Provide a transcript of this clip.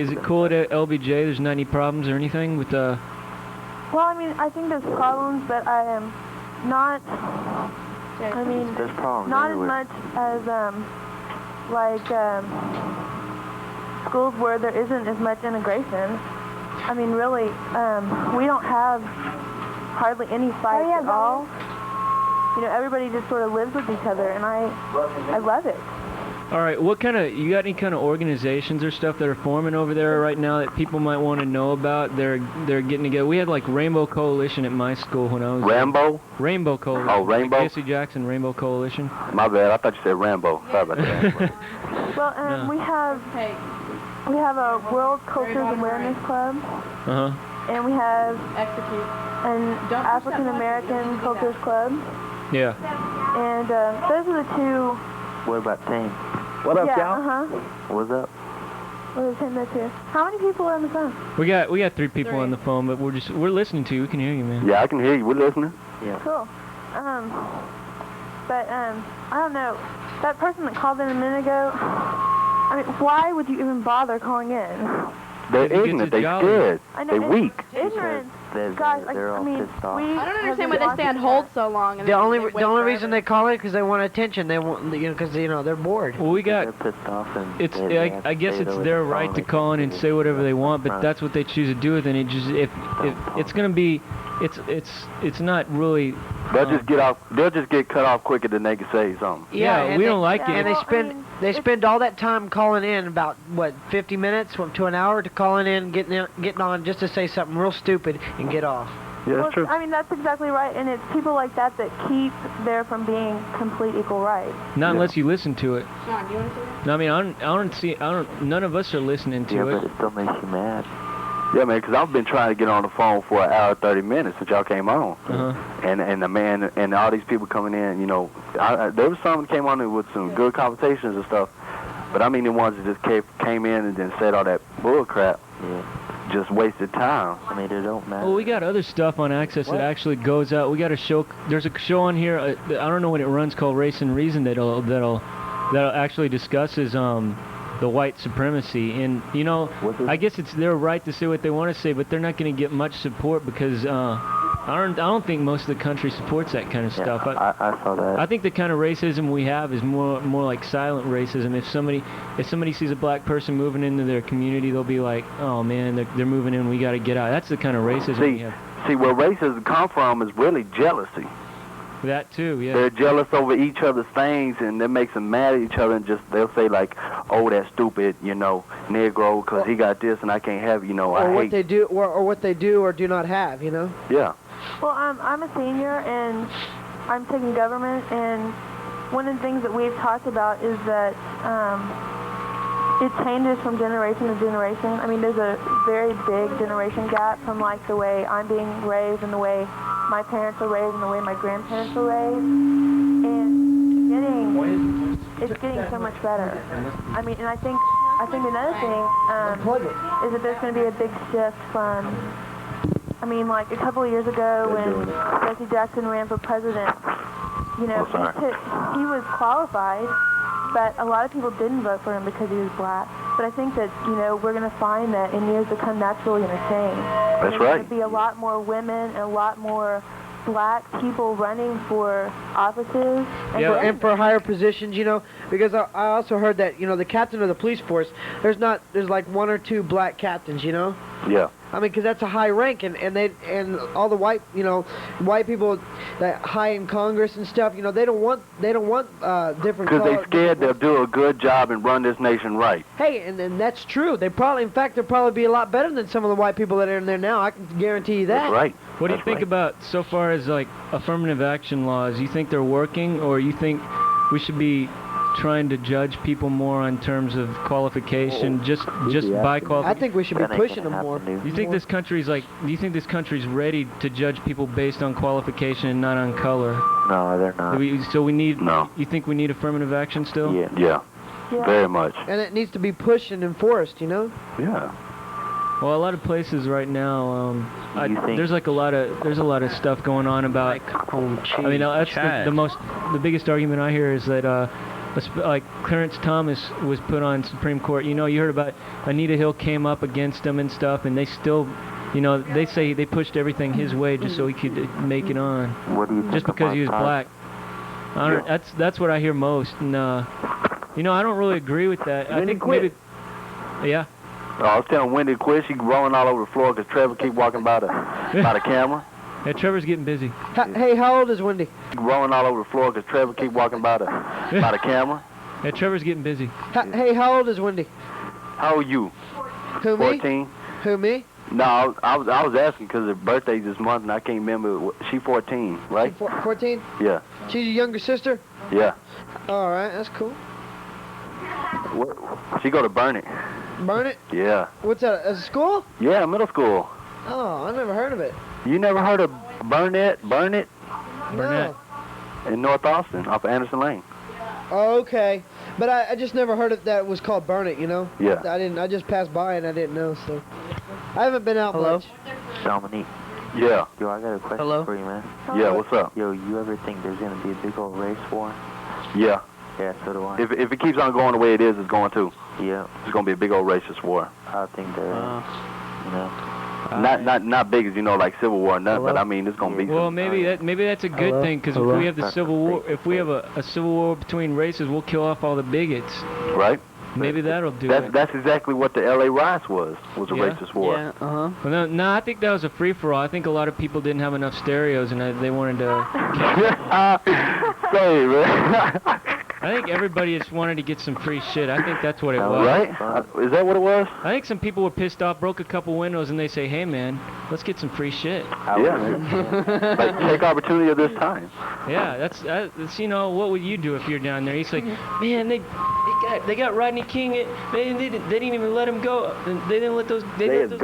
is it cool at LBJ? There's not any problems or anything with the... Well, I mean, I think there's problems, but I am not, I mean, There's problems not everywhere. as much as, like, schools where there isn't as much integration. I mean, really, we don't have hardly any fights at all. You know, everybody just sort of lives with each other, and I love it. All right, you got any kind of organizations or stuff that are forming over there right now that people might want to know about? They're getting together. We had like Rainbow Coalition at my school when I was... Rambo? Rainbow Coalition. Oh, Rainbow? Like Jesse Jackson Rainbow Coalition. My bad, I thought you said Rambo. Sorry about that. Well, No. we have a World Cultures Awareness Club, and we have an African American Cultures Club, Yeah. and those are the two. What about team? What up, Yeah, y'all? What's up? Well, there's him there too. How many people are on the phone? We got 3 people on the phone, but we're listening to you. We can hear you, man. Yeah, I can hear you. We're listening. Yeah. Cool. But I don't know. That person that called in a minute ago, I mean, why would you even bother calling in? They're Because he ignorant. gets They're jolly. scared. I know, They're weak. Ignorance. They're Guys, all I mean, pissed off. we I don't have understand why been they stay on watching hold that. so long. And The then only they wait reason forever. they call it because they want attention. They want, you know, because they're bored. Well, we got... They're pissed off and It's they have I to guess say it's the way their they right call to it. call in and say whatever they want, but Right. that's what they choose to do with it. And it just it's gonna be it's not really. They'll just get cut off quicker than they can say something. Yeah, and we they- don't like And it. they Well, I spend mean, they spend all that time calling in, about what, 50 minutes to an hour, to calling in, getting on just to say something real stupid and get off. Yeah, Well, that's true. I mean, that's exactly right, and it's people like that that keep there from being complete equal rights. Not unless you listen to it. Sean, do you want to say that? No, I mean, I don't. None of us are listening to Yeah, it. but it still makes you mad. Yeah, man, because I've been trying to get on the phone for an hour, 30 minutes since y'all came on. And the man and all these people coming in, you know, there was some that came on there with some good conversations and stuff. But I mean, the ones that just came in and then said all that bull crap. Yeah. Just wasted time. I mean, it don't matter. Well, we got other stuff on Access that actually goes out. We got a show. There's a show on here. I don't know when it runs, called Race and Reason. That'll actually discusses the white supremacy. And you know, I guess it's their right to say what they want to say, but they're not going to get much support because I don't think most of the country supports that kind of stuff. I saw that. I think the kind of racism we have is more like silent racism. If somebody sees a black person moving into their community, they'll be like, oh man, they're moving in, we got to get out. That's the kind of racism we have. See, where racism comes from is really jealousy. That too, yeah. They're jealous over each other's things, and that makes them mad at each other, and just they'll say like, "Oh, that stupid, you know, Negro, because he got this and I can't have, you know, I Or hate." what they do, or what they do or do not have, you know. Yeah. Well, I'm a senior, and I'm taking government, and one of the things that we've talked about is that it changes from generation to generation. I mean, there's a very big generation gap from like the way I'm being raised and the way my parents are raised and the way my grandparents were raised, and it's getting so much better. I mean, and I think another thing is that there's going to be a big shift from, I mean, like a couple of years ago when Jesse Jackson ran for president, you know, he was qualified, but a lot of people didn't vote for him because he was black. But I think that, you know, we're going to find that in years to come that's really going to change. That's There's right. going to be a lot more women and a lot more black people running for offices. And for higher positions, you know, because I also heard that, you know, the captain of the police force, there's like 1 or 2 black captains, you know. Yeah. I mean, because that's a high rank, and all the white people that high in Congress and stuff, you know, they don't want different. Because they're scared they'll do a good job and run this nation right. Hey, and that's true. They'll probably be a lot better than some of the white people that are in there now. I can guarantee you that. That's right. What do you think about so far as like affirmative action laws? You think they're working, or you think we should be trying to judge people more on terms of qualification, just by qualification? I think we should be pushing them more. Do you think this country's ready to judge people based on qualification and not on color? No, they're not. You think we need affirmative action still? Yeah. Very much. And it needs to be pushed and enforced, you know? Yeah. Well, a lot of places right now, there's a lot of stuff going on about. I mean, that's the biggest argument I hear is that like Clarence Thomas was put on Supreme Court. You know, you heard about Anita Hill came up against him and stuff, and they still, you know, they say they pushed everything his way just so he could make it on. What do you think just because he was black. I don't, that's what I hear most, and you know, I don't really agree with that. I think maybe, yeah. Oh, I was telling Wendy to quit. She rolling all over the floor because Trevor keep walking by the camera. Yeah, Trevor's getting busy. Hey, how old is Wendy? Rolling all over the floor because Trevor keep walking by the camera. Yeah, Trevor's getting busy. Hey, how old is Wendy? How are you? Who, me? 14. Who, me? No, I was asking because her birthday's this month and I can't remember. She 14, right? 14? Yeah. She's your younger sister? Yeah. All right, that's cool. She go to Burnett. Burnett? Yeah. What's that, a school? Yeah, middle school. Oh, I never heard of it. You never heard of Burnett? Burnett. No. In North Austin, off of Anderson Lane. Oh, okay. But I just never heard of that was called Burnett, you know? Yeah. I just passed by and I didn't know, so. I haven't been out much. Dominique. Yeah. Yo, I got a question for you, man. Yeah, what's up? Yo, you ever think there's gonna be a big old race war? Yeah. Yeah, so do I. If it keeps on going the way it is, it's going to. Yeah. It's gonna be a big old racist war. I think there is. You know. Not big as you know, like Civil War or nothing, but I mean it's gonna be. Well, maybe that's a good thing, because if we have the Civil War, if we have a Civil War between races, we'll kill off all the bigots. Right. Maybe that'll do it. That's exactly what the L.A. riots was a racist war. Yeah, uh-huh. Well, no, I think that was a free-for-all. I think a lot of people didn't have enough stereos, and they wanted to. Say, man. I think everybody just wanted to get some free shit. I think that's what it was. Right? Is that what it was? I think some people were pissed off, broke a couple windows, and they say, "Hey, man, let's get some free shit." Yeah, man. Like, take opportunity of this time. Yeah, that's you know, what would you do if you're down there? He's like, man, they got Rodney King. They didn't even let him go. They didn't let those.